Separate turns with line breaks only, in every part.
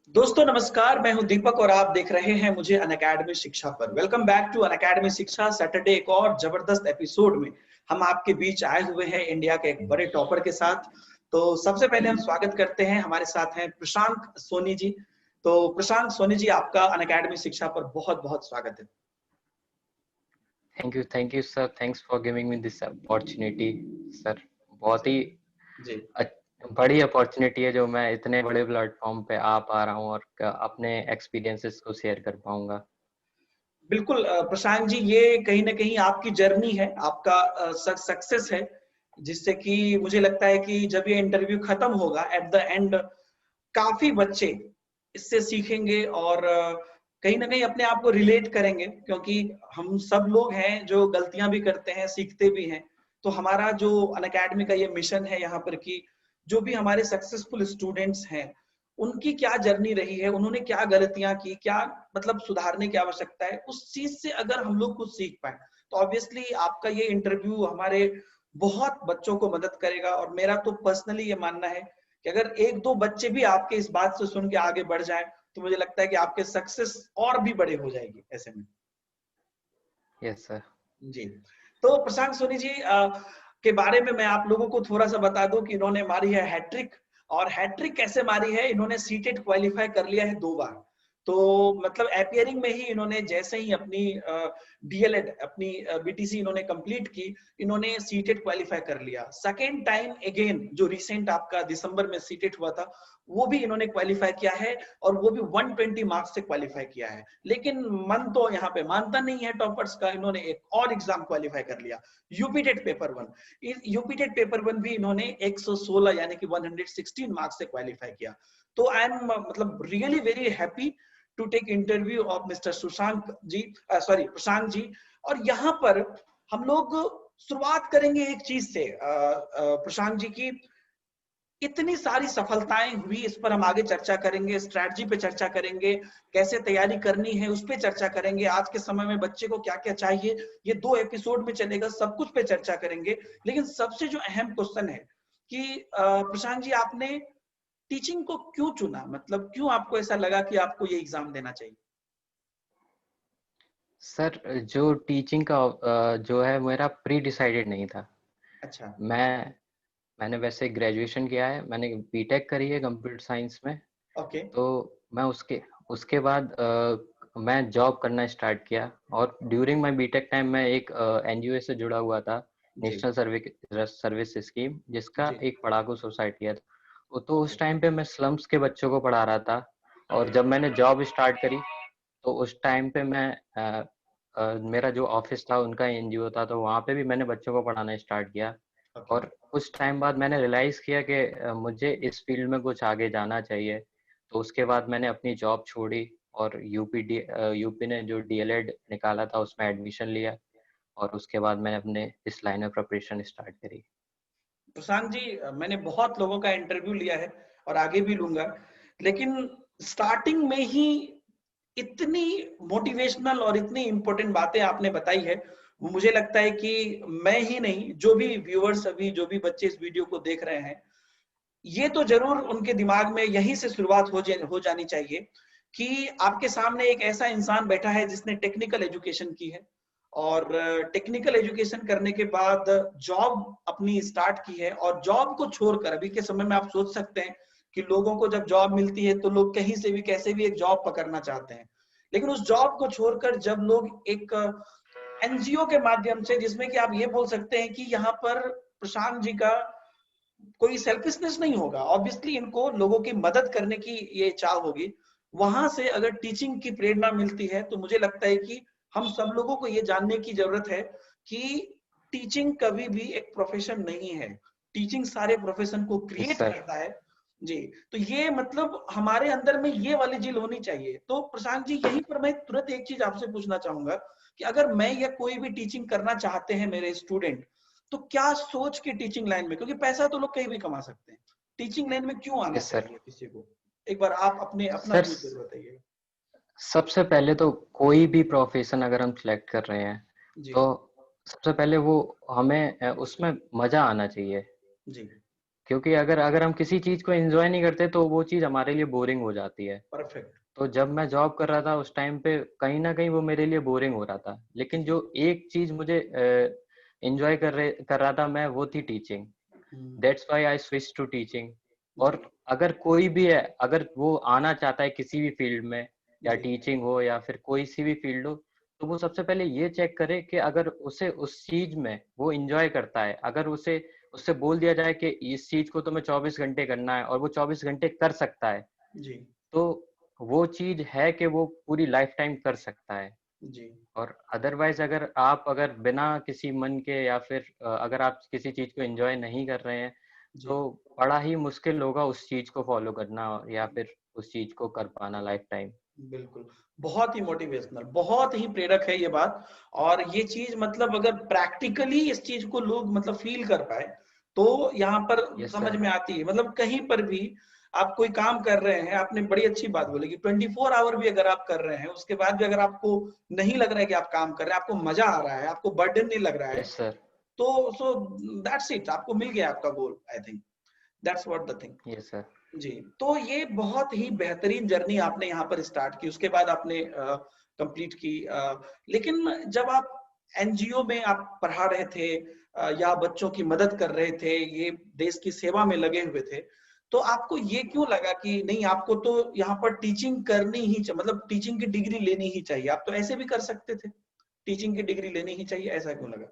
दोस्तों नमस्कार, मैं हूं दीपक और आप देख रहे हैं मुझे अनअकैडमी शिक्षा पर। वेलकम बैक टू अनअकैडमी शिक्षा। सैटरडे एक और जबरदस्त एपिसोड में हम आपके बीच आए हुए हैं इंडिया के एक बड़े टॉपर के साथ। तो सबसे पहले हम स्वागत करते हैं, हमारे साथ हैं प्रशांत सोनी जी। तो प्रशांत सोनी जी, आपका अनअकैडमी शिक्षा पर बहुत बहुत स्वागत है।
Thank you sir, thanks for giving me this opportunity sir. बहुत ही
जी
बड़ी अपॉर्चुनिटी है जो मैं इतने बड़े प्लेटफॉर्म पे आ पा रहा हूँ और अपने एक्सपीरियंसेस को शेयर कर पाऊंगा।
बिल्कुल प्रशांत जी, ये कहीं ना कहीं आपकी जर्नी है, आपका सक्सेस है, जिससे कि मुझे लगता है कि जब ये इंटरव्यू खत्म होगा एट द एंड काफी बच्चे इससे सीखेंगे और कहीं ना कहीं अपने आप को रिलेट करेंगे, क्योंकि हम सब लोग हैं जो गलतियां भी करते हैं, सीखते भी हैं। तो हमारा जो अनअकैडमी का ये मिशन है यहाँ पर कि जो भी हमारे सक्सेसफुल स्टूडेंट्स हैं उनकी क्या जर्नी रही है, उन्होंने क्या गलतियां की, क्या मतलब सुधारने की आवश्यकता है, उस चीज से अगर हम लोग कुछ सीख पाए तो ऑब्वियसली आपका ये इंटरव्यू हमारे बहुत बच्चों को मदद करेगा। और मेरा तो पर्सनली ये मानना है कि अगर एक दो बच्चे भी आपके इस बात से सुन के आगे बढ़ जाएं तो मुझे लगता है कि आपके सक्सेस और भी बड़े हो जाएगी ऐसे में।
Yes sir.
जी, तो प्रशांत सोनी जी के बारे में मैं आप लोगों को थोड़ा सा बता दूं कि इन्होंने मारी है हैट्रिक। और हैट्रिक कैसे मारी है, इन्होंने सीटेट क्वालिफाई कर लिया है 2 बार। तो मतलब अपियरिंग में ही इन्होंने जैसे ही अपनी डीएलएड अपनी बीटीसी इन्होंने कंप्लीट की, इन्होंने सीटेट क्वालिफाई कर लिया। सेकेंड टाइम अगेन जो रिसेंट आपका दिसंबर में सीटेट हुआ था वो भी इन्होंने क्वालिफाई किया है और वो भी 120 मार्क्स से क्वालिफाई किया है। लेकिन मन तो यहाँ पे मानता नहीं है टॉपर्स का, इन्होंने एक और एग्जाम क्वालिफाई कर लिया, यूपीटेट पेपर 1। यूपीटेट पेपर 1 भी इन्होंने 116 यानी कि 116 मार्क्स से क्वालिफाई किया। तो आई एम मतलब really very happy to take interview of mister Sushant ji, sorry Prashant ji. और यहाँ पर हम लोग शुरुआत करेंगे एक चीज से प्रशांत जी की, इतनी सारी सफलताएं हुई, इस पर हम आगे चर्चा करेंगे, स्ट्रैटेजी पे चर्चा करेंगे, कैसे तैयारी करनी है उस पे चर्चा करेंगे, आज के समय में बच्चे को क्या क्या चाहिए, ये 2 एपिसोड में चलेगा, सब कुछ पे चर्चा करेंगे। लेकिन सबसे जो अहम क्वेश्चन है कि प्रशांत जी, आपने टीचिंग को क्यों चुना, मतलब क्यों आपको ऐसा लगा कि आपको ये एग्जाम देना चाहिए?
सर जो टीचिंग का जो है मेरा प्री डिसाइडेड नहीं था।
अच्छा।
मैंने वैसे ग्रेजुएशन किया है, मैंने बीटेक करी है कंप्यूटर साइंस में।
ओके।
तो मैं उसके उसके बाद मैं जॉब करना स्टार्ट किया और ड्यूरिंग माय बीटेक टाइम मैं एक एनजीओ से जुड़ा हुआ था,
जी
नेशनल सर्विस स्कीम, जिसका
जी।
एक पढ़ाकू सोसाइटी है। तो उस टाइम पे मैं स्लम्स के बच्चों को पढ़ा रहा था। और जब मैंने जॉब स्टार्ट करी तो उस टाइम पे मैं मेरा जो ऑफिस था उनका एनजीओ था, तो वहाँ पे भी मैंने बच्चों को पढ़ाना स्टार्ट किया।
ओके।
और कुछ टाइम बाद मैंने रियलाइज किया कि मुझे इस फील्ड में कुछ आगे जाना चाहिए। तो उसके बाद मैंने अपनी जॉब छोड़ी और यूपी ने जो डीएलएड निकाला था उसमें एडमिशन लिया। और उसके बाद मैंने अपने इस लाइन में प्रिपरेशन स्टार्ट करी।
प्रशांत जी, मैंने बहुत लोगों का इंटरव्यू लिया है और आगे भी लूंगा, लेकिन स्टार्टिंग में ही इतनी मोटिवेशनल और इतनी इंपॉर्टेंट बातें आपने बताई है, वो मुझे लगता है कि मैं ही नहीं, जो भी व्यूअर्स, अभी जो भी बच्चे इस वीडियो को देख रहे हैं, ये तो जरूर उनके दिमाग में यहीं से शुरुआत हो जानी चाहिए कि आपके सामने एक ऐसा इंसान बैठा है जिसने टेक्निकल एजुकेशन की है और टेक्निकल एजुकेशन करने के बाद जॉब अपनी स्टार्ट की है। और जॉब को छोड़कर अभी के समय में आप सोच सकते हैं कि लोगों को जब जॉब मिलती है तो लोग कहीं से भी कैसे भी एक जॉब पकड़ना चाहते हैं, लेकिन उस जॉब को छोड़कर जब लोग एक एनजीओ के माध्यम से, जिसमें कि आप ये बोल सकते हैं कि यहाँ पर प्रशांत जी का कोई सेल्फिशनेस नहीं होगा, ऑब्वियसली इनको लोगों की मदद करने की ये चाह होगी, वहां से अगर टीचिंग की प्रेरणा मिलती है तो मुझे लगता है कि हम सब लोगों को ये जानने की जरूरत है कि टीचिंग कभी भी एक प्रोफेशन नहीं है, टीचिंग सारे प्रोफेशन को
यस
क्रिएट
सर।
करता है। जी, तो ये मतलब हमारे अंदर में ये वाली चीज होनी चाहिए। तो प्रशांत जी, यहीं पर मैं तुरंत एक चीज आपसे पूछना चाहूंगा कि अगर मैं या कोई भी टीचिंग करना चाहते हैं मेरे स्टूडेंट, तो क्या सोच के टीचिंग लाइन में, क्योंकि पैसा तो लोग कहीं भी कमा सकते हैं, टीचिंग लाइन में क्यों आना
यस सर।
चाहिए किसी को? एक बार आप अपने अपना
सर
व्यू जरूर बताइए।
सबसे पहले तो कोई भी प्रोफेशन अगर हम सिलेक्ट कर रहे हैं
जी
तो सबसे पहले वो हमें उसमें मजा आना चाहिए।
जी।
क्योंकि अगर अगर हम किसी चीज को एंजॉय नहीं करते तो वो चीज हमारे लिए बोरिंग हो जाती है।
परफेक्ट।
तो जब मैं जॉब कर रहा था उस टाइम पे कहीं ना कहीं वो मेरे लिए बोरिंग हो रहा था, लेकिन जो एक चीज मुझे एंजॉय कर रहा था मैं, वो थी teaching. That's why I switch to teaching. और
जी
अगर कोई भी है, अगर वो आना चाहता है किसी भी फील्ड में, या
जी
टीचिंग हो या फिर कोई सी भी फील्ड हो, तो वो सबसे पहले ये चेक करे कि अगर उसे उस चीज में वो एंजॉय करता है। अगर उसे उससे बोल दिया जाए कि इस चीज को तुम्हें 24 घंटे करना है और वो 24 घंटे कर सकता है,
जी
तो वो चीज है कि वो पूरी लाइफ टाइम कर सकता है।
जी
और अदरवाइज अगर बिना किसी मन के, या फिर अगर आप किसी चीज को एंजॉय नहीं कर रहे हैं,
जी।
तो बड़ा ही मुश्किल होगा उस चीज को फॉलो करना या फिर उस चीज को कर पाना लाइफ टाइम।
बिल्कुल, बहुत ही मोटिवेशनल, बहुत ही प्रेरक है ये बात। और ये चीज मतलब अगर प्रैक्टिकली इस चीज को लोग मतलब फील कर पाए तो यहाँ पर
यस
समझ
सर।
में आती है। मतलब कहीं पर भी आप कोई काम कर रहे हैं, आपने बड़ी अच्छी बात बोली कि 24 आवर भी अगर आप कर रहे हैं, उसके बाद भी अगर आपको नहीं लग रहा है कि आप काम कर रहे हैं, आपको मजा आ रहा है, आपको बर्डन नहीं लग रहा है,
यस सर।
तो सो दैट्स इट, आपको मिल गया आपका goal. I think that's what the thing.
Yes sir.
जी, तो ये बहुत ही बेहतरीन जर्नी आपने यहाँ पर स्टार्ट की, उसके बाद आपने कंप्लीट की। लेकिन जब आप एनजीओ में आप पढ़ा रहे थे या बच्चों की मदद कर रहे थे, ये देश की सेवा में लगे हुए थे, तो आपको ये क्यों लगा कि नहीं, आपको तो यहाँ पर टीचिंग करनी ही मतलब टीचिंग की डिग्री लेनी ही चाहिए, आप तो ऐसे भी कर सकते थे, टीचिंग की डिग्री लेनी ही चाहिए, ऐसा क्यों लगा?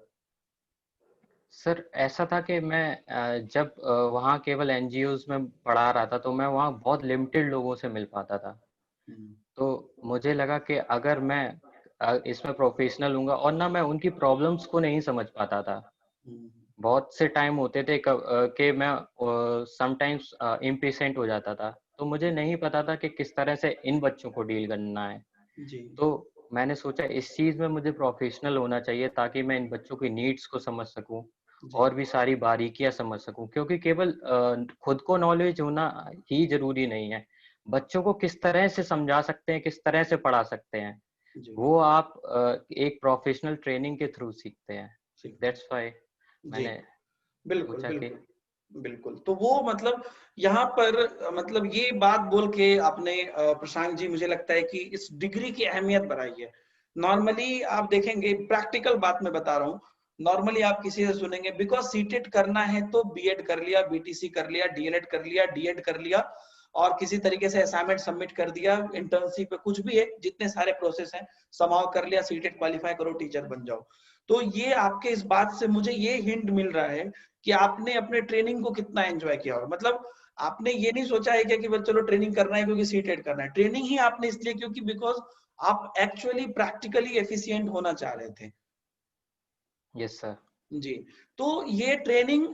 सर ऐसा था कि मैं जब वहाँ केवल एनजीओज में पढ़ा रहा था, तो मैं वहाँ बहुत लिमिटेड लोगों से मिल पाता था।
हम्म,
तो मुझे लगा कि अगर मैं इसमें प्रोफेशनल हूँगा, और ना मैं उनकी प्रॉब्लम्स को नहीं समझ पाता था।
हम्म,
बहुत से टाइम होते थे कि मैं समटाइम्स इम्पेशेंट हो जाता था, तो मुझे नहीं पता था कि किस तरह से इन बच्चों को डील करना है।
जी
तो मैंने सोचा इस चीज में मुझे प्रोफेशनल होना चाहिए, ताकि मैं इन बच्चों की नीड्स को समझ सकूं
जी
और भी सारी बारीकियां समझ सकूं। क्योंकि केवल खुद को नॉलेज होना ही जरूरी नहीं है, बच्चों को किस तरह से समझा सकते हैं, किस तरह से पढ़ा सकते हैं,
जी
वो आप एक प्रोफेशनल ट्रेनिंग के थ्रू सीखते हैं।
सीखते
दैट्स
हैं।
व्हाई
जी
मैंने
बिल्कुल
सोचा कि
बिल्कुल बिल्कुल। तो वो मतलब यहाँ पर मतलब ये बात बोल के आपने प्रशांत जी, मुझे लगता है कि इस डिग्री की अहमियत बढ़ाई है। नॉर्मली आप देखेंगे, प्रैक्टिकल बात मैं बता रहा हूँ, नॉर्मली आप किसी से सुनेंगे बिकॉज सीटेट करना है तो बीएड कर लिया, बीटीसी कर लिया, डीएलएड कर लिया, डीएड कर लिया, और किसी तरीके से असाइनमेंट सबमिट कर दिया, इंटर्नशिप पे कुछ भी है, जितने सारे प्रोसेस हैं समाव कर लिया, सीटेट क्वालिफाई करो, टीचर बन जाओ। तो ये आपके इस बात से मुझे ये हिंट मिल रहा है कि आपने अपने ट्रेनिंग को कितना एंजॉय किया होगा। मतलब आपने ये नहीं सोचा है क्या कि बस चलो ट्रेनिंग करना है क्योंकि सीटेट करना है, ट्रेनिंग ही आपने इसलिए क्योंकि बिकॉज आप एक्चुअली प्रैक्टिकली एफिशिएंट होना चाह रहे थे।
Yes sir.
जी, तो ये ट्रेनिंग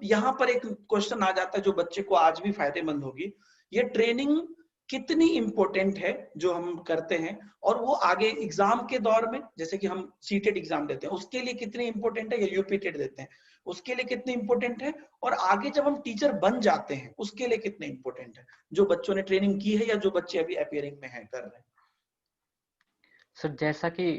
यहाँ पर एक क्वेश्चन आ जाता है जो बच्चे को आज भी फायदेमंद होगी। ये ट्रेनिंग कितनी इंपॉर्टेंट है जो हम करते हैं, और वो आगे एग्जाम के दौर में, जैसे कि हम सीटेट एग्जाम देते हैं उसके लिए कितनी इंपॉर्टेंट है, या यूपीटेट देते हैं उसके लिए कितनी इंपॉर्टेंट है, और आगे जब हम टीचर बन जाते हैं उसके लिए कितने इंपॉर्टेंट है, जो बच्चों ने ट्रेनिंग की है या जो बच्चे अभी अपियरिंग में है, कर रहे हैं।
सर जैसा कि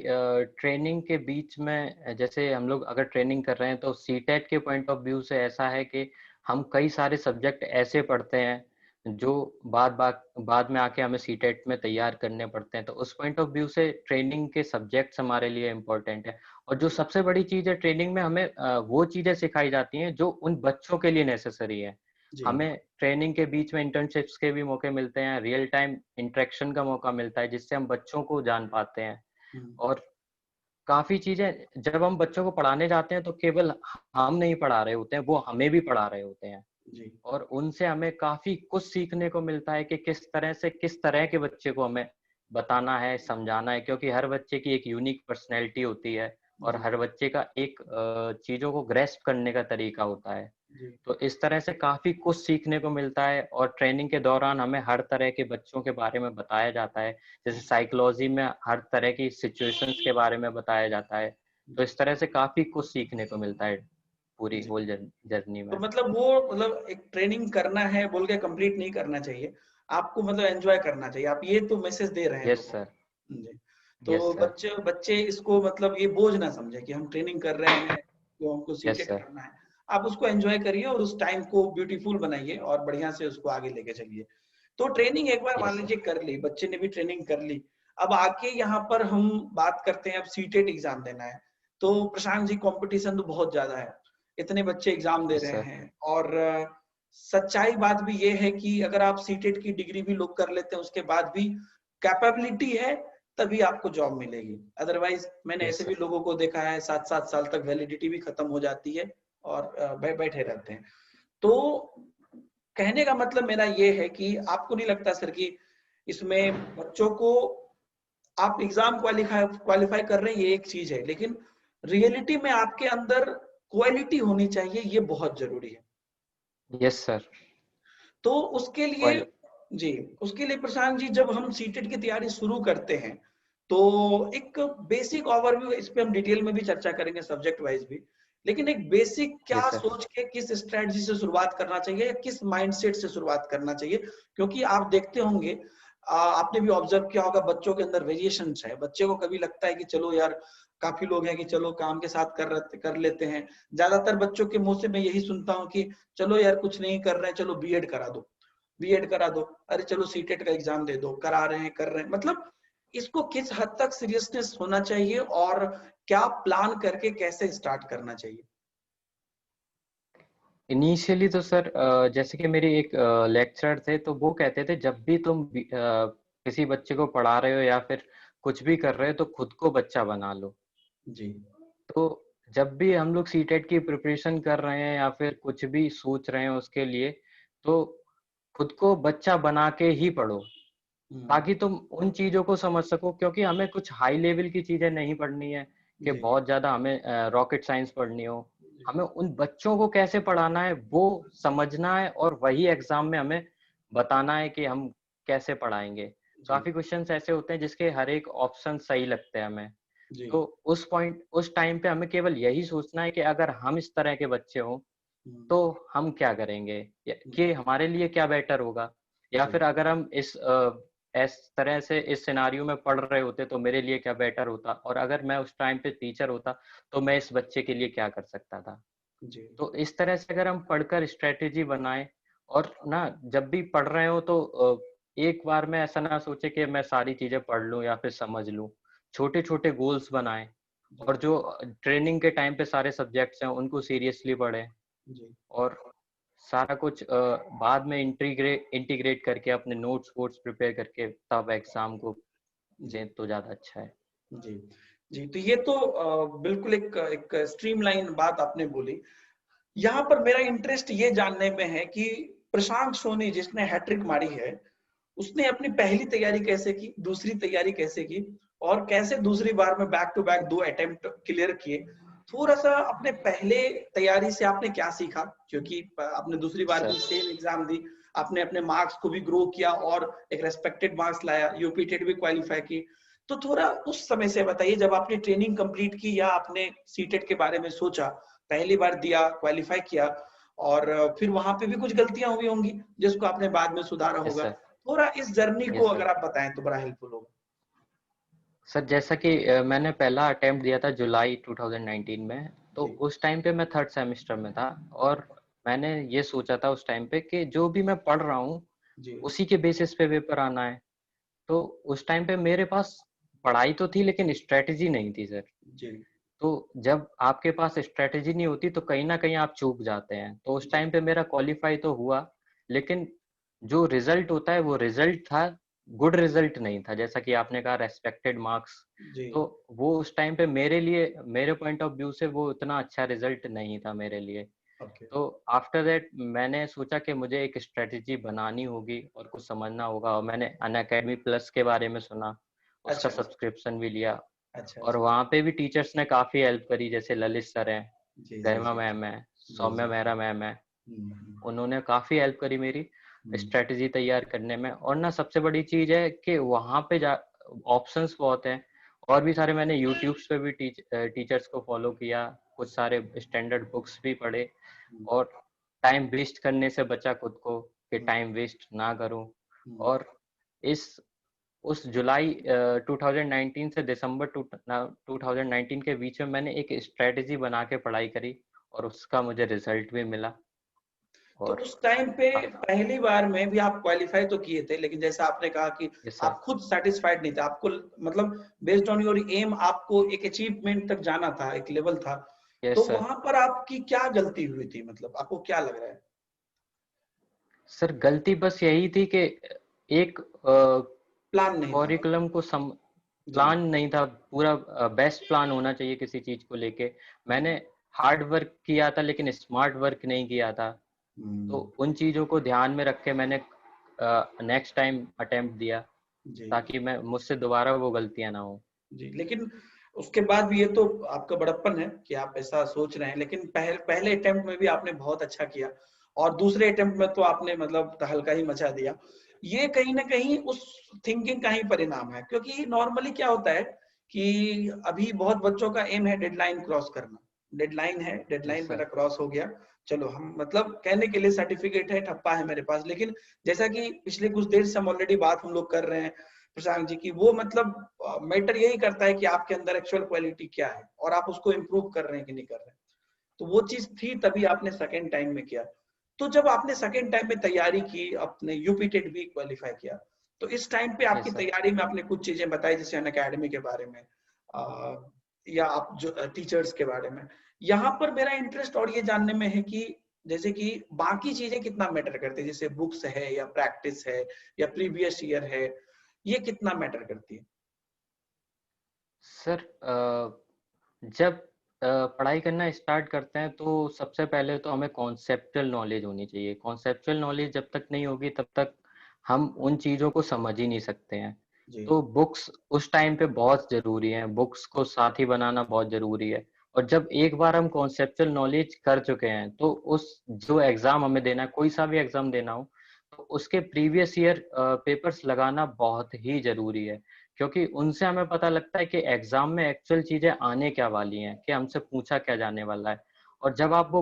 ट्रेनिंग के बीच में जैसे हम लोग अगर ट्रेनिंग कर रहे हैं, तो सीटेट के पॉइंट ऑफ व्यू से ऐसा है कि हम कई सारे सब्जेक्ट ऐसे पढ़ते हैं जो बाद में आके हमें सीटेट में तैयार करने पड़ते हैं। तो उस पॉइंट ऑफ व्यू से ट्रेनिंग के सब्जेक्ट्स हमारे लिए इम्पोर्टेंट है। और जो सबसे बड़ी चीज़ है ट्रेनिंग में, हमें वो चीज़ें सिखाई जाती हैं जो उन बच्चों के लिए नेसेसरी है।
जी
हमें ट्रेनिंग के बीच में इंटर्नशिप्स के भी मौके मिलते हैं, रियल टाइम इंटरेक्शन का मौका मिलता है, जिससे हम बच्चों को जान पाते हैं।
हम्म,
और काफी चीजें जब हम बच्चों को पढ़ाने जाते हैं, तो केवल हम नहीं पढ़ा रहे होते हैं, वो हमें भी पढ़ा रहे होते हैं।
जी
और उनसे हमें काफी कुछ सीखने को मिलता है कि किस तरह से किस तरह के बच्चे को हमें बताना है, समझाना है। क्योंकि हर बच्चे की एक यूनिक पर्सनैलिटी होती है, और
जी
हर बच्चे का एक चीजों को ग्रेस्प करने का तरीका होता है।
जी
तो इस तरह से काफी कुछ सीखने को मिलता है। और ट्रेनिंग के दौरान हमें हर तरह के बच्चों के बारे में बताया जाता है। जैसे साइकोलॉजी में हर तरह की सिचुएशंस के बारे में बताया जाता है। तो इस तरह से काफी कुछ सीखने को मिलता है पूरी
जी।
होल जर्नी
तो
में।
मतलब वो मतलब एक ट्रेनिंग करना है बोल के कंप्लीट नहीं करना चाहिए, आपको मतलब एंजॉय करना चाहिए, आप ये तो मैसेज दे रहे हैं
यस
लोगों
सर।
को। जी,
यस
तो
सर।
बच्चे बच्चे इसको मतलब ये बोझ ना समझे कि हम ट्रेनिंग कर रहे हैं तो हमको
यस
सीटेट
सर।
करना है। आप उसको एंजॉय करिए और उस टाइम को ब्यूटीफुल बनाइए और बढ़िया से उसको आगे लेके चलिए। तो ट्रेनिंग एक बार मान
यस सर।
लीजिए कर ली, बच्चे ने भी ट्रेनिंग कर ली। अब आके यहाँ पर हम बात करते हैं, अब सीटेट एग्जाम देना है। तो प्रशांत जी, कंपटीशन तो बहुत ज्यादा है, इतने बच्चे एग्जाम दे
यस
रहे
सर।
हैं। और सच्चाई बात भी ये है कि अगर आप सीटेट की डिग्री भी लोग कर लेते हैं, उसके बाद भी कैपेबिलिटी है तभी आपको जॉब मिलेगी। अदरवाइज मैंने
यस
ऐसे भी
सर।
लोगों को देखा है 7-7 साल तक वैलिडिटी भी खत्म हो जाती है और बैठे रहते हैं। तो कहने का मतलब मेरा ये है कि आपको नहीं लगता सर कि इसमें बच्चों को, आप एग्जाम क्वालिफाई कर रहे हैं ये एक चीज है, लेकिन रियलिटी में आपके अंदर क्वालिटी होनी चाहिए, ये बहुत जरूरी है।
Yes sir.
तो उसके लिए जी, उसके लिए प्रशांत जी, जब हम सीटेट की तैयारी शुरू करते हैं तो एक बेसिक ओवरव्यू, इस पे हम डिटेल में भी चर्चा करेंगे सब्जेक्ट वाइज भी, लेकिन एक बेसिक क्या
यस सर।
सोच के किस स्ट्रेटजी से शुरुआत करना चाहिए या किस माइंडसेट से शुरुआत करना चाहिए। क्योंकि आप देखते होंगे, आपने भी ऑब्जर्व किया होगा, बच्चों के अंदर वेरिएशन है। बच्चे को कभी लगता है कि चलो यार, काफी लोग हैं कि चलो काम के साथ कर लेते हैं। ज्यादातर बच्चों के मुंह से मैं यही सुनता हूँ कि चलो यार कुछ नहीं कर रहे हैं, चलो बीएड करा दो, बीएड करा दो, अरे चलो सीटेट का एग्जाम दे दो, करा रहे हैं, कर रहे हैं। मतलब इसको किस हद तक सीरियसनेस होना चाहिए और क्या प्लान करके कैसे स्टार्ट करना चाहिए?
इनिशियली तो सर जैसे कि मेरी एक लेक्चरर थे, तो वो कहते थे जब भी तुम किसी बच्चे को पढ़ा रहे हो या फिर कुछ भी कर रहे हो तो खुद को बच्चा बना लो।
जी
तो जब भी हम लोग सीटेट की प्रिपरेशन कर रहे हैं या फिर कुछ भी सोच रहे हैं उसके लिए, तो खुद को बच्चा बना के ही पढ़ो, ताकि तुम उन चीजों को समझ सको। क्योंकि हमें कुछ हाई लेवल की चीजें नहीं पढ़नी है कि
जी
बहुत ज्यादा हमें रॉकेट साइंस पढ़नी हो।
जी
हमें उन बच्चों को कैसे पढ़ाना है वो समझना है, और वही एग्जाम में हमें बताना है कि हम कैसे पढ़ाएंगे।
जी
काफी क्वेश्चंस ऐसे होते हैं जिसके हर एक ऑप्शन सही लगते हैं हमें।
जी
तो उस टाइम पे हमें केवल यही सोचना है कि अगर हम इस तरह के बच्चे हों
हम्म,
तो हम क्या करेंगे, कि हमारे लिए क्या बेटर होगा। या
जी
फिर अगर हम इस तरह से इस सिनारियो में पढ़ रहे होते तो मेरे लिए क्या बेटर होता, और अगर मैं उस टाइम पे टीचर होता तो मैं इस बच्चे के लिए क्या कर सकता था।
जी
तो इस तरह से अगर हम पढ़कर स्ट्रेटेजी बनाएं, और ना जब भी पढ़ रहे हो तो एक बार में ऐसा ना सोचे कि मैं सारी चीजें पढ़ लूं या फिर समझ लूं। छोटे छोटे गोल्स बनाएं,
जी
और जो ट्रेनिंग के टाइम पे सारे सब्जेक्ट्स हैं उनको सीरियसली पढ़ें,
जी
और सारा कुछ बाद में इंटीग्रेट करके अपने नोट्स वोट्स प्रिपेयर करके तब एग्जाम को
जी
दें तो ज्यादा अच्छा है।
जी जी। तो ये तो बिल्कुल एक एक स्ट्रीमलाइन बात आपने बोली। यहाँ पर मेरा इंटरेस्ट ये जानने में है कि प्रशांत सोनी जिसने हैट्रिक मारी है, उसने अपनी पहली तैयारी कैसे की, दूसरी तैयारी कैसे की, और कैसे दूसरी बार में back to back 2 attempt clear किए। थोड़ा सा अपने पहले तैयारी से आपने क्या सीखा, क्योंकि आपने दूसरी बार
सर।
भी सेम एग्जाम दी, आपने अपने मार्क्स को भी ग्रो किया और एक रेस्पेक्टेड मार्क्स लाया, यूपी टेट भी क्वालिफाई की। तो थोड़ा उस समय से बताइए, जब आपने ट्रेनिंग कंप्लीट की या आपने सीटेट के बारे में सोचा, पहली बार दिया, क्वालिफाई किया, और फिर वहां पे भी कुछ गलतियां हुई होंगी जिसको आपने बाद में सुधारा
यस
होगा।
सर।
थोड़ा इस जर्नी को
यस
अगर
सर।
आप बताएं तो बड़ा हेल्पफुल होगा।
सर जैसा कि मैंने पहला अटेम्प्ट दिया था जुलाई 2019 में, तो
जी
उस टाइम पे मैं थर्ड सेमेस्टर में था, और मैंने ये सोचा था उस टाइम पे कि जो भी मैं पढ़ रहा हूँ
जी
उसी के बेसिस पे पेपर आना है। तो उस टाइम पे मेरे पास पढ़ाई तो थी लेकिन स्ट्रेटेजी नहीं थी सर।
जी
तो जब आपके पास स्ट्रेटेजी नहीं होती तो कहीं ना कहीं आप चूक जाते हैं। तो उस
जी
टाइम पे मेरा क्वालिफाई तो हुआ, लेकिन जो रिजल्ट होता है वो रिजल्ट था, गुड रिजल्ट नहीं था, जैसा कि आपने कहा रेस्पेक्टेड मार्क्स।
जी
तो वो उस टाइम पे मेरे लिए, मेरे पॉइंट ऑफ व्यू से वो इतना अच्छा रिजल्ट नहीं था मेरे लिए।
ओके
तो आफ्टर दैट मैंने सोचा कि मुझे एक स्ट्रेटेजी बनानी होगी और कुछ समझना होगा, और मैंने अनअकैडमी प्लस के बारे में सुना, उसका
अच्छा अच्छा
सब्सक्रिप्शन भी लिया।
अच्छा
और
अच्छा
वहाँ पे भी टीचर्स ने काफी हेल्प करी, जैसे ललित सर हैं,
जी जी
गरिमा
जी
मैम है,
जी
सौम्या
जी
मेहरा मैम है।
हम्म,
उन्होंने काफी हेल्प करी मेरी
हम्म,
स्ट्रेटजी तैयार करने में। और ना सबसे बड़ी चीज है कि वहाँ पे जा ऑप्शंस बहुत हैं। और भी सारे मैंने यूट्यूब्स पे भी टीचर्स को फॉलो किया, कुछ सारे स्टैंडर्ड बुक्स भी पढ़े,
हम्म,
और टाइम वेस्ट करने से बचा खुद को, कि
हम्म,
टाइम वेस्ट ना करूं।
हम्म,
और इस उस जुलाई 2019 से दिसंबर 2019 के बीच में मैंने एक स्ट्रेटेजी बना के पढ़ाई करी, और उसका मुझे रिजल्ट भी मिला।
तो
और
उस टाइम पे पहली बार में भी आप क्वालिफाई तो किए थे, लेकिन जैसा आपने कहा कि
यस सर।
आप खुद सेटिस्फाइड नहीं थे, आपको मतलब बेस्ड ऑन योर एम आपको एक अचीवमेंट तक जाना था, एक लेवल था। तो
यस सर।
वहां पर आपकी क्या गलती हुई थी, मतलब आपको क्या लग रहा है?
सर गलती बस यही थी कि एक
प्लान नहीं था
करिकुलम को
जी।
प्लान नहीं था पूरा। बेस्ट प्लान होना चाहिए किसी चीज को लेके। मैंने हार्ड वर्क किया था लेकिन स्मार्ट वर्क नहीं किया था। तो
हम्म,
उन चीजों को ध्यान में रख के मैंने नेक्स्ट टाइम अटेम्प्ट दिया,
जी
ताकि मैं मुझसे दोबारा वो गलतियां ना हो।
जी। लेकिन उसके बाद भी ये तो आपका बड़प्पन है कि आप ऐसा सोच रहे हैं, लेकिन पहले अटेम्प्ट में भी आपने बहुत अच्छा किया, और दूसरे अटेम्प्ट में तो आपने मतलब तहलका ही मचा दिया। ये कहीं ना कहीं उस थिंकिंग का ही परिणाम है, क्योंकि नॉर्मली क्या होता है कि अभी बहुत बच्चों का एम है डेडलाइन क्रॉस करना। डेडलाइन है,
यस
डेडलाइन मेरा
सर।
क्रॉस हो गया, चलो हम मतलब कहने के लिए सर्टिफिकेट है, ठप्पा है मेरे पास। लेकिन जैसा कि पिछले कुछ देर से हम ऑलरेडी बात हम लोग कर रहे हैं प्रशांत जी की, वो मतलब मैटर यही करता है कि आपके अंदर एक्चुअल क्वालिटी क्या है और आप उसको इम्प्रूव कर रहे हैं कि नहीं कर रहे हैं। तो वो चीज थी, तभी आपने सेकेंड टाइम में किया। तो जब आपने सेकेंड टाइम में तैयारी की, अपने यूपी टेट भी क्वालिफाई किया, तो इस टाइम पे आपकी
यस सर।
तैयारी में आपने कुछ चीजें बताई, जैसे अन अकेडमी के बारे में, या आप जो टीचर्स के बारे में। यहाँ पर मेरा इंटरेस्ट और ये जानने में है कि जैसे कि बाकी चीजें कितना मैटर करती है, जैसे बुक्स है या प्रैक्टिस है या प्रीवियस ईयर है, ये कितना मैटर करती है?
सर जब पढ़ाई करना स्टार्ट करते हैं तो सबसे पहले तो हमें कॉन्सेप्चुअल नॉलेज होनी चाहिए। कॉन्सेप्चुअल नॉलेज जब तक नहीं होगी तब तक हम उन चीज़ों को समझ ही नहीं सकते हैं।
जी
तो बुक्स उस टाइम पे बहुत ज़रूरी हैं, बुक्स को साथी बनाना बहुत ज़रूरी है। और जब एक बार हम कॉन्सेप्चुअल नॉलेज कर चुके हैं तो उस जो एग्ज़ाम हमें देना है, कोई सा भी एग्ज़ाम देना हो, तो उसके प्रीवियस ईयर पेपर्स लगाना बहुत ही ज़रूरी है। क्योंकि उनसे हमें पता लगता है कि एग्जाम में एक्चुअल चीजें आने क्या वाली हैं, कि हमसे पूछा क्या जाने वाला है। और जब आप वो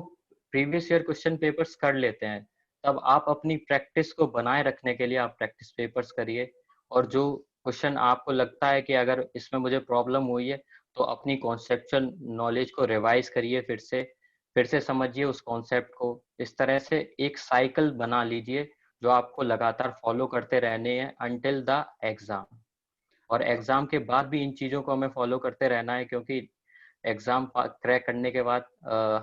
प्रीवियस ईयर क्वेश्चन पेपर्स कर लेते हैं, तब आप अपनी प्रैक्टिस को बनाए रखने के लिए आप प्रैक्टिस पेपर्स करिए। और जो क्वेश्चन आपको लगता है कि अगर इसमें मुझे प्रॉब्लम हुई है, तो अपनी कॉन्सेप्चुअल नॉलेज को रिवाइज करिए, फिर से समझिए उस कॉन्सेप्ट को। इस तरह से एक साइकिल बना लीजिए जो आपको लगातार फॉलो करते रहने हैं अंटिल द एग्जाम। और एग्जाम के बाद भी इन चीजों को हमें फॉलो करते रहना है, क्योंकि एग्जाम क्रैक करने के बाद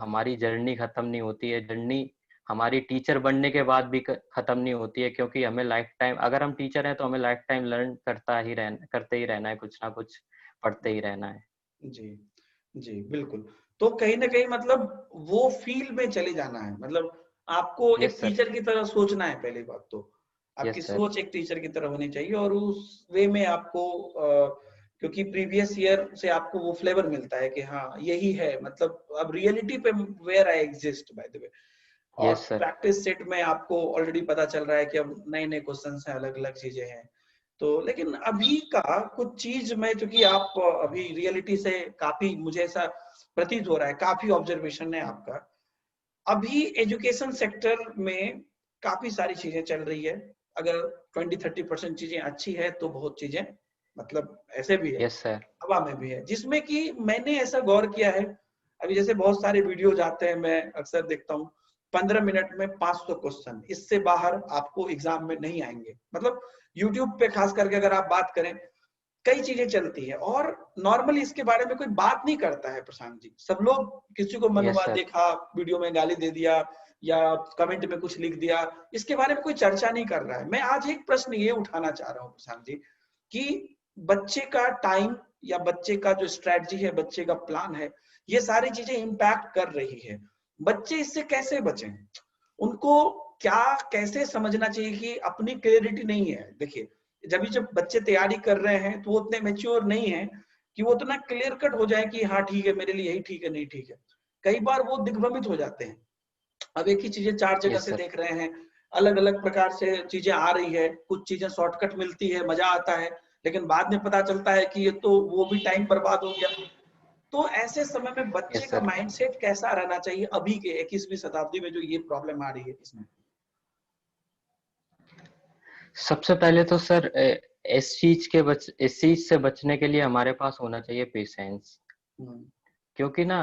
हमारी जर्नी खत्म नहीं होती है। जर्नी हमारी टीचर बनने के बाद भी खत्म नहीं होती है, क्योंकि हमें लाइफ टाइम, अगर हम टीचर हैं तो हमें लाइफ टाइम लर्न करते ही रहना है, कुछ ना कुछ पढ़ते ही रहना है।
जी जी बिल्कुल। तो कहीं ना कहीं मतलब वो फील्ड में चले जाना है, मतलब आपको एक
यस सर।
टीचर की तरह सोचना है। पहली बात तो आपकी
यस सर।
सोच एक टीचर की तरह होनी चाहिए, और उस वे में आपको क्योंकि प्रीवियस ईयर से आपको वो फ्लेवर मिलता है कि हाँ यही है, मतलब अब रियलिटी पे where I exist by the way. और
यस सर।
प्रैक्टिस सेट में आपको ऑलरेडी पता चल रहा है कि अब नए नए क्वेश्चन हैं, अलग अलग चीजें हैं। तो लेकिन अभी का कुछ चीज में, चूंकि आप अभी रियलिटी से काफी, मुझे ऐसा प्रतीत हो रहा है, काफी ऑब्जर्वेशन है आपका। अभी एजुकेशन सेक्टर में काफी सारी चीजें चल रही है। अगर 20-30% चीजें अच्छी है तो बहुत चीजें मतलब ऐसे भी है,
यस सर।
हवा में भी है, जिसमें कि मैंने ऐसा गौर किया है। अभी जैसे बहुत सारे वीडियो जाते हैं, मैं अक्सर देखता हूँ, 15 मिनट में 500 क्वेश्चन, इससे बाहर आपको एग्जाम में नहीं आएंगे। मतलब यूट्यूब पे खास करके अगर आप बात करें, कई चीजें चलती है, और नॉर्मली इसके बारे में कोई बात नहीं करता है प्रशांत जी। सब लोग किसी को मन
यस
हुआ
सर।
देखा, वीडियो में गाली दे दिया या कमेंट में कुछ लिख दिया, इसके बारे में कोई चर्चा नहीं कर रहा है। मैं आज एक प्रश्न ये उठाना चाह रहा हूँ प्रशांत जी, कि बच्चे का टाइम या बच्चे का जो स्ट्रेटजी है, बच्चे का प्लान है, ये सारी चीजें इम्पैक्ट कर रही है। बच्चे इससे कैसे बचें? उनको क्या कैसे समझना चाहिए कि अपनी क्लियरिटी नहीं है? देखिए, जब बच्चे तैयारी कर रहे हैं तो वो उतने मेच्योर नहीं है कि वो उतना क्लियर कट हो जाए कि हाँ ठीक है, मेरे लिए यही ठीक है, नहीं ठीक है। कई बार वो दिग्भ्रमित हो जाते हैं। अब एक ही चीजें 4 जगह
यस
से
सर।
देख रहे हैं, अलग अलग प्रकार से चीजें आ रही है, कुछ चीजें शॉर्टकट मिलती है, मजा आता है, लेकिन बाद में पता चलता है कि ये तो वो भी टाइम बर्बाद हो गया। तो ऐसे समय में बच्चे
यस
का
सर।
माइंडसेट कैसा रहना चाहिए अभी के 21वीं शताब्दी में, जो ये प्रॉब्लम आ रही है इसमें?
सबसे पहले तो सर इस चीज से बचने के लिए हमारे पास होना चाहिए पेशेंस।
हम्म,
क्योंकि ना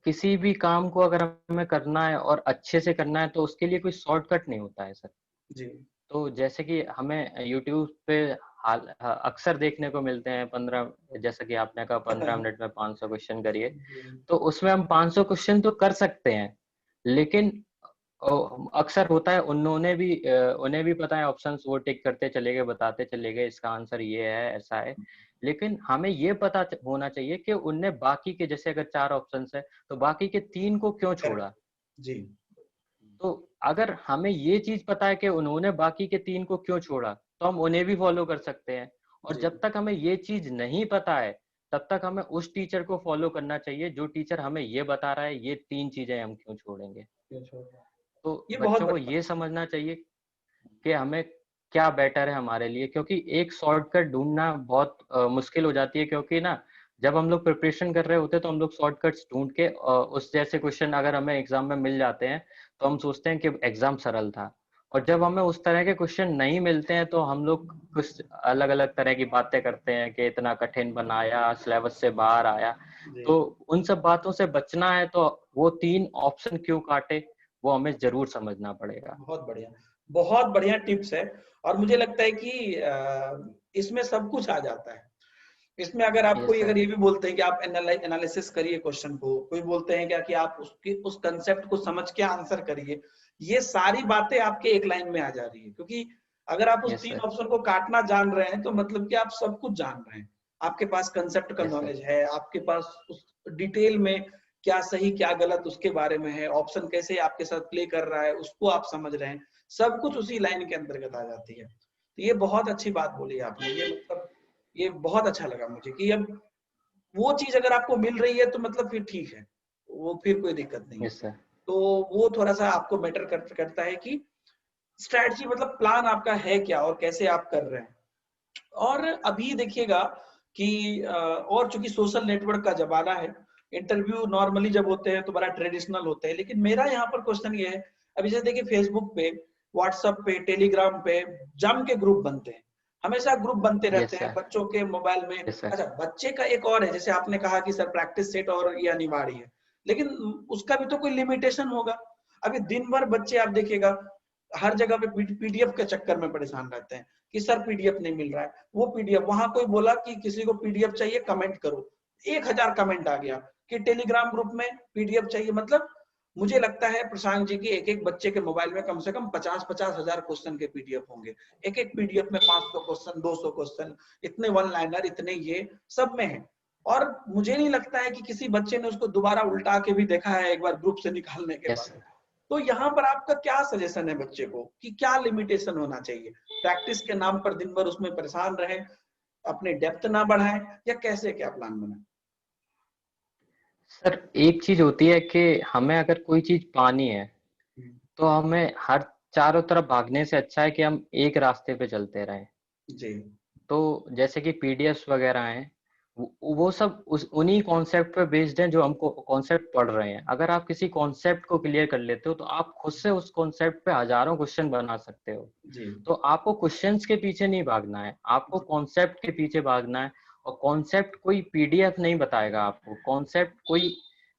किसी भी काम को अगर हमें करना है और अच्छे से करना है तो उसके लिए कोई शॉर्टकट नहीं होता है सर।
जी
तो जैसे कि हमें यूट्यूब पे अक्सर देखने को मिलते हैं 15, जैसा कि आपने कहा 15 मिनट में 500 क्वेश्चन करिए,
जी
तो उसमें हम 500 क्वेश्चन तो कर सकते हैं, लेकिन अक्सर होता है उन्हें भी पता है ऑप्शंस, वो टिक करते चले गए, बताते चले गए इसका आंसर ये है, ऐसा है। लेकिन हमें ये पता होना चाहिए कि उनने बाकी के, जैसे अगर 4 ऑप्शंस है तो बाकी के 3 को क्यों
करेक्ट
छोड़ा।
जी
तो अगर हमें ये चीज पता है कि उन्होंने बाकी के 3 को क्यों छोड़ा, तो हम उन्हें भी फॉलो कर सकते हैं। और
जी
जब तक हमें ये चीज नहीं पता है, तब तक हमें उस टीचर को फॉलो करना चाहिए जो टीचर हमें ये बता रहा है ये 3 चीजें हम क्यों छोड़ेंगे। तो
ये बहुत
बच्चों को
बढ़िया
ये समझना चाहिए कि हमें क्या बेटर है हमारे लिए, क्योंकि एक शॉर्टकट ढूंढना बहुत मुश्किल हो जाती है, क्योंकि ना जब हम लोग प्रिपरेशन कर रहे होते हैं तो हम लोग शॉर्टकट्स ढूंढ के उस जैसे क्वेश्चन अगर हमें एग्जाम में मिल जाते हैं तो हम सोचते हैं कि एग्जाम सरल था। और जब हमें उस तरह के क्वेश्चन नहीं मिलते हैं तो हम लोग कुछ अलग अलग तरह की बातें करते हैं कि इतना कठिन बनाया, सिलेबस से बाहर आया।
जी
तो उन सब बातों से बचना है तो वो 3 ऑप्शन क्यों काटे, वो हमें जरूर समझना पड़ेगा।
बहुत बढ़िया टिप्स है। और मुझे लगता है कि इसमें सब कुछ आ जाता है। इसमें अगर आप
यस
कोई
सर।
अगर ये भी बोलते हैं कि आप एनालिसिस करिए क्वेश्चन को, कोई बोलते हैं क्या कि आप उसकी उस कंसेप्ट को समझ के आंसर करिए, ये सारी बातें आपके एक लाइन में आ जा रही है। क्योंकि अगर आप उस
यस
3
सर।
ऑप्शन को काटना जान रहे हैं तो मतलब कि आप सब कुछ जान रहे हैं। आपके पास कंसेप्ट का
यस सर।
नॉलेज है, आपके पास उस डिटेल में क्या सही क्या गलत उसके बारे में है, ऑप्शन कैसे आपके साथ प्ले कर रहा है उसको आप समझ रहे हैं, सब कुछ उसी लाइन के अंतर्गत आ जाती है। तो ये बहुत अच्छी बात बोली आपने। ये मतलब ये बहुत अच्छा लगा मुझे कि अब वो चीज अगर आपको मिल रही है तो मतलब फिर ठीक है, वो फिर कोई दिक्कत नहीं है।
Yes sir.
तो वो थोड़ा सा आपको मैटर करता है कि स्ट्रैटेजी मतलब प्लान आपका है क्या और कैसे आप कर रहे हैं। और अभी देखिएगा कि और चूंकि सोशल नेटवर्क का जमाना है, इंटरव्यू नॉर्मली जब होते हैं तो बड़ा ट्रेडिशनल होते हैं, लेकिन मेरा यहाँ पर क्वेश्चन ये है, अभी जैसे देखिए फेसबुक पे, व्हाट्सएप पे, टेलीग्राम पे जम के ग्रुप बनते हैं, हमेशा ग्रुप बनते रहते
यस
हैं
सर।
बच्चों के मोबाइल में।
Yes sir.
अच्छा, बच्चे का एक और है, जैसे आपने कहा कि सर प्रैक्टिस सेट और ये अनिवार्य है, लेकिन उसका भी तो कोई लिमिटेशन होगा। अभी दिन भर बच्चे आप देखिएगा हर जगह पे पीडीएफ के चक्कर में परेशान रहते हैं कि सर पीडीएफ नहीं मिल रहा है, वो पीडीएफ, वहां कोई बोला कि किसी को पीडीएफ चाहिए कमेंट करो, 1000 कमेंट आ गया कि टेलीग्राम ग्रुप में पीडीएफ चाहिए। मतलब मुझे लगता है प्रशांत जी की एक एक बच्चे के मोबाइल में कम से कम 50-50 हजार क्वेश्चन के पीडीएफ होंगे। एक एक पीडीएफ में 500 क्वेश्चन, 200 क्वेश्चन, इतने वन लाइनर, इतने ये सब में है। और मुझे नहीं लगता है कि किसी बच्चे ने उसको दोबारा उल्टा के भी देखा है एक बार ग्रुप से निकालने के
यस
बाद।
सर।
तो यहाँ पर आपका क्या सजेशन है बच्चे को कि क्या लिमिटेशन होना चाहिए? प्रैक्टिस के नाम पर दिन भर उसमें परेशान रहे, अपने डेप्थ ना बढ़ाएं, या कैसे क्या प्लान बनाए?
सर एक चीज होती है कि हमें अगर कोई चीज पानी है तो हमें हर चारों तरफ भागने से अच्छा है कि हम एक रास्ते पे चलते रहें।
जी
तो जैसे कि पीडीएफ वगैरह हैं, वो सब उस उन्हीं कॉन्सेप्ट पे बेस्ड हैं जो हमको कॉन्सेप्ट पढ़ रहे हैं। अगर आप किसी कॉन्सेप्ट को क्लियर कर लेते हो तो आप खुद से उस कॉन्सेप्ट पे हजारों क्वेश्चन बना सकते हो।
जी
तो आपको क्वेश्चंस के पीछे नहीं भागना है, आपको
जी
कॉन्सेप्ट के पीछे भागना है। और कॉन्सेप्ट कोई पीडीएफ नहीं बताएगा आपको, कॉन्सेप्ट कोई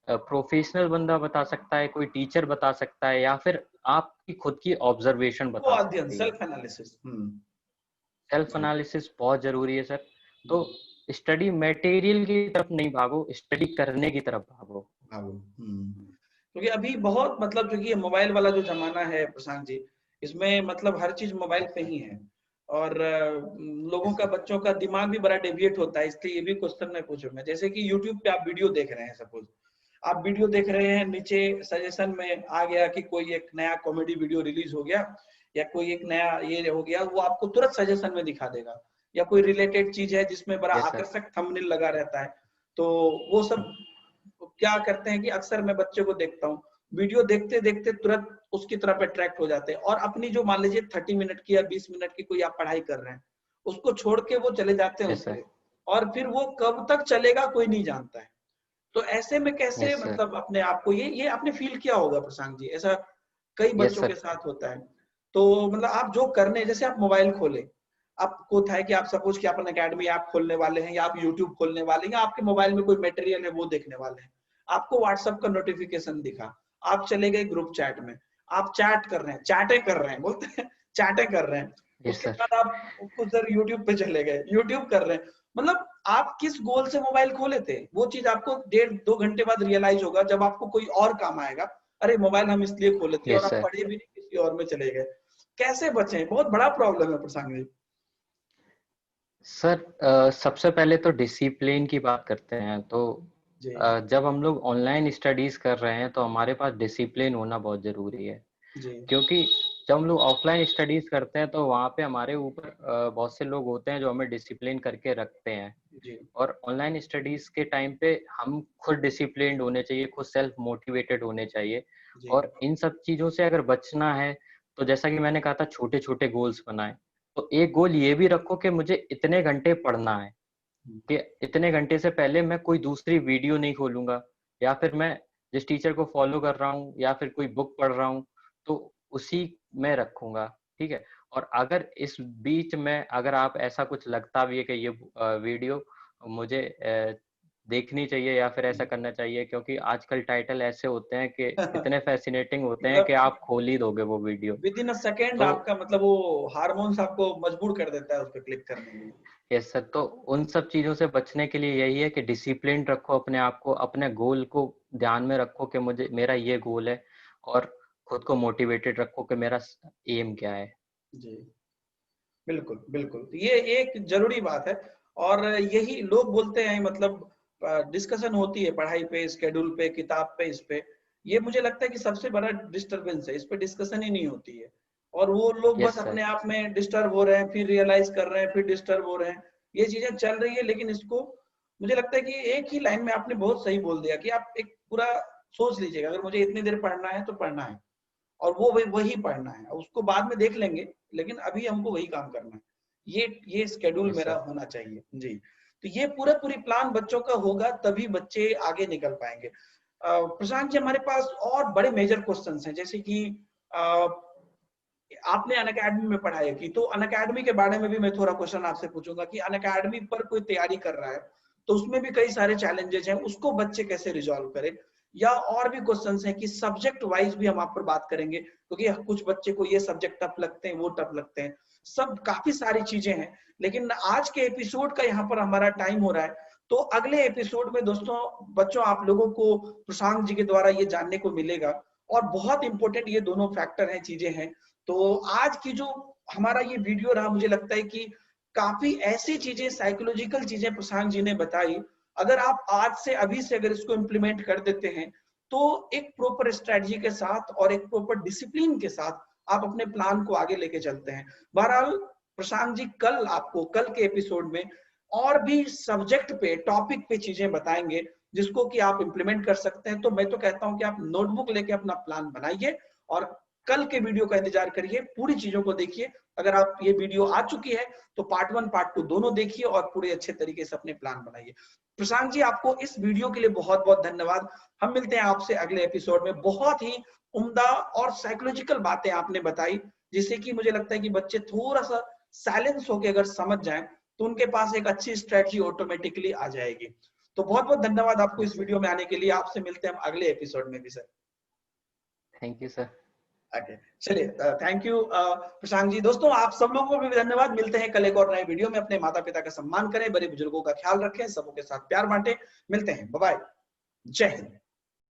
प्रोफेशनल बंदा बता सकता है, कोई टीचर बता सकता है, या फिर आपकी खुद की ऑब्जर्वेशन
वो
बता
अध्ययन,
सकती है।
Self analysis.
सेल्फ
जी
एनालिसिस बहुत जरूरी है सर। तो
जी
स्टडी मटेरियल की तरफ नहीं भागो, स्टडी करने की तरफ भागो।
हाँ वो क्योंकि अभी बहुत मतलब क्योंकि ये मोबाइल वाला जो जमाना है प्रशांत जी, इसमें मतलब हर चीज मोबाइल
यस
पे
सर।
ही है। और लोगों
यस
का,
सर।
बच्चों का दिमाग भी बड़ा डेविएट होता है, इसलिए ये भी क्वेश्चन मैं पूछूंगा। जैसे कि यूट्यूब पे आप वीडियो देख रहे हैं, सपोज आप वीडियो देख रहे हैं, नीचे सजेशन में आ गया कि कोई एक नया कॉमेडी वीडियो रिलीज हो गया, या कोई एक नया ये हो गया, वो आपको तुरंत सजेशन में दिखा देगा। या कोई रिलेटेड चीज है जिसमें बड़ा
यस सर।
आकर्षक थंबनेल लगा रहता है, तो वो सब क्या करते हैं कि अक्सर मैं बच्चे को देखता हूँ, वीडियो देखते देखते तुरंत उसकी तरफ अट्रैक्ट हो जाते हैं, और अपनी जो मान लीजिए 30 मिनट की या 20 मिनट की कोई आप पढ़ाई कर रहे हैं, उसको छोड़ के वो चले जाते हैं उस
यस सर।
पे, और फिर वो कब तक चलेगा कोई नहीं जानता है। तो ऐसे में कैसे
यस सर।
मतलब अपने आप को, ये आपने फील किया होगा प्रशांत जी, ऐसा कई
यस
बच्चों के
सर।
साथ होता है। तो मतलब आप जो करने, जैसे आप मोबाइल खोले, आपको था कि आप सपोज कि आप एकेडमी ऐप खोलने वाले हैं, या आप यूट्यूब खोलने वाले हैं, या आपके मोबाइल में कोई मटेरियल है वो देखने वाले हैं, आपको व्हाट्सएप का नोटिफिकेशन दिखा, आप चले गए ग्रुप चैट में, आप चैट कर रहे हैं, चैटे कर रहे हैं, बोलते हैं चैटे कर रहे हैं,
यस
उसके
सर।
बाद आप कुछ देर यूट्यूब पे चले गए, यूट्यूब कर रहे हैं। मतलब आप किस गोल से मोबाइल खोले थे, वो चीज आपको 1.5-2 घंटे बाद रियलाइज होगा, जब आपको कोई और काम आएगा, अरे मोबाइल हम इसलिए खोले थे, और
यस
आप
सर।
पढ़े भी नहीं, किसी और में चले गए। कैसे बचें, बहुत बड़ा प्रॉब्लम है प्रशांत जी।
सर सबसे पहले तो डिसिप्लिन की बात करते हैं। तो
जी
जब हम लोग ऑनलाइन स्टडीज कर रहे हैं तो हमारे पास डिसिप्लिन होना बहुत जरूरी है।
जी
क्योंकि जब हम लोग ऑफलाइन स्टडीज करते हैं तो वहाँ पे हमारे ऊपर बहुत से लोग होते हैं जो हमें डिसिप्लिन करके रखते हैं।
जी
और ऑनलाइन स्टडीज के टाइम पे हम खुद डिसिप्लिन्ड होने चाहिए, खुद सेल्फ मोटिवेटेड होने चाहिए।
जी
और इन सब चीजों से अगर बचना है तो जैसा कि मैंने कहा था, छोटे छोटे गोल्स बनाएं। तो एक गोल ये भी रखो कि मुझे इतने घंटे पढ़ना है, कि इतने घंटे से पहले मैं कोई दूसरी वीडियो नहीं खोलूंगा, या फिर मैं जिस टीचर को फॉलो कर रहा हूँ या फिर कोई बुक पढ़ रहा हूँ तो उसी में रखूंगा। ठीक है। और अगर इस बीच में अगर आप ऐसा कुछ लगता भी है कि ये वीडियो मुझे देखनी चाहिए या फिर ऐसा करना चाहिए, क्योंकि आजकल टाइटल ऐसे होते हैं कि इतने फैसिनेटिंग होते हैं कि
मतलब
आप खोल ही दोगे वो video.
With in a second
तो
आपका मतलब वो हार्मोन्स आपको मजबूर कर देता है उस पर क्लिक करने के लिए।
यस सर, तो उन सब चीजों से बचने के लिए यही है कि डिसिप्लिन रखो अपने आप को, अपने गोल को ध्यान में रखो कि मुझे मेरा ये गोल है, और खुद को मोटिवेटेड रखो कि मेरा एम क्या है।
जी बिल्कुल बिल्कुल, ये एक जरूरी बात है। और यही लोग बोलते हैं, मतलब डिस्कशन होती है पढ़ाई पे, स्केड्यूल पे, किताब पे, इस पे, ये मुझे लगता है कि सबसे बड़ा डिस्टरबेंस है, इस पे डिस्कशन ही नहीं होती है। और वो लोग बस
यस
अपने
सर।
आप में डिस्टर्ब हो रहे हैं, फिर रियलाइज कर रहे हैं, फिर डिस्टर्ब हो रहे हैं, ये चीजें चल रही है। लेकिन इसको मुझे लगता है कि एक ही लाइन में आपने बहुत सही बोल दिया कि आप एक पूरा सोच लीजिएगा, अगर मुझे इतनी देर पढ़ना है तो पढ़ना है, और वो वही पढ़ना है, उसको बाद में देख लेंगे, लेकिन अभी हमको वही काम करना है। ये स्केड्यूल
यस
मेरा
सर।
होना चाहिए जी। तो ये पूरी प्लान बच्चों का होगा, तभी बच्चे आगे निकल पाएंगे। प्रशांत जी, हमारे पास और बड़े मेजर क्वेश्चंस हैं, जैसे कि आपने अनअकैडमी में पढ़ाई की, तो अनअकैडमी के बारे में भी मैं थोड़ा क्वेश्चन आपसे पूछूंगा कि अनअकैडमी पर कोई तैयारी कर रहा है तो उसमें भी कई सारे चैलेंजेस हैं, उसको बच्चे कैसे रिजॉल्व करें। या और भी क्वेश्चंस हैं कि सब्जेक्ट वाइज भी हम आप पर बात करेंगे, क्योंकि कुछ बच्चे को ये सब्जेक्ट टफ लगते हैं, वो टफ लगते हैं, सब काफी सारी चीजें हैं। लेकिन आज के एपिसोड का यहाँ पर हमारा टाइम हो रहा है, तो अगले एपिसोड में दोस्तों, बच्चों, आप लोगों को प्रशांत जी के द्वारा ये जानने को मिलेगा। और बहुत इंपॉर्टेंट ये दोनों फैक्टर हैं, चीजें हैं। तो आज की जो हमारा ये वीडियो रहा, मुझे लगता है कि काफी ऐसी चीजें, साइकोलॉजिकल चीजें प्रशांत जी ने बताई, अगर आप आज से, अभी से अगर इसको इम्प्लीमेंट कर देते हैं, तो एक प्रॉपर स्ट्रेटजी के साथ और एक प्रॉपर डिसिप्लिन के साथ आप अपने प्लान को आगे लेके चलते हैं। बहरहाल प्रशांत जी कल आपको, कल के एपिसोड में और भी सब्जेक्ट पे, टॉपिक पे चीजें बताएंगे जिसको कि आप इम्प्लीमेंट कर सकते हैं। तो मैं तो कहता हूं कि आप नोटबुक लेके अपना प्लान बनाइए और कल के वीडियो का इंतजार करिए, पूरी चीजों को देखिए। अगर आप, ये वीडियो आ चुकी है तो पार्ट 1 पार्ट 2 दोनों देखिए और पूरे अच्छे तरीके से अपने प्लान बनाइए। प्रशांत जी, आपको इस वीडियो के लिए बहुत बहुत धन्यवाद। हम मिलते हैं आपसे अगले एपिसोड में। बहुत ही उम्दा और साइकोलॉजिकल बातें आपने बताई, जिससे कि मुझे लगता है कि बच्चे थोड़ा सा साइलेंस होकर अगर समझ जाएं तो उनके पास एक अच्छी स्ट्रेटजी ऑटोमेटिकली आ जाएगी। तो बहुत बहुत धन्यवाद आपको इस
यस सर।
वीडियो में आने के लिए। आपसे मिलते हैं हम अगले एपिसोड में भी sir.
Thank you sir.
Okay, चलिए, थैंक यू प्रशांत जी। दोस्तों, आप सब लोगों को भी धन्यवाद। मिलते हैं कल एक और नए वीडियो में। अपने माता पिता का सम्मान करें, बड़े बुजुर्गों का ख्याल रखें, सबों के साथ प्यार बांटें। मिलते हैं, बाय बाय, जय हिंद।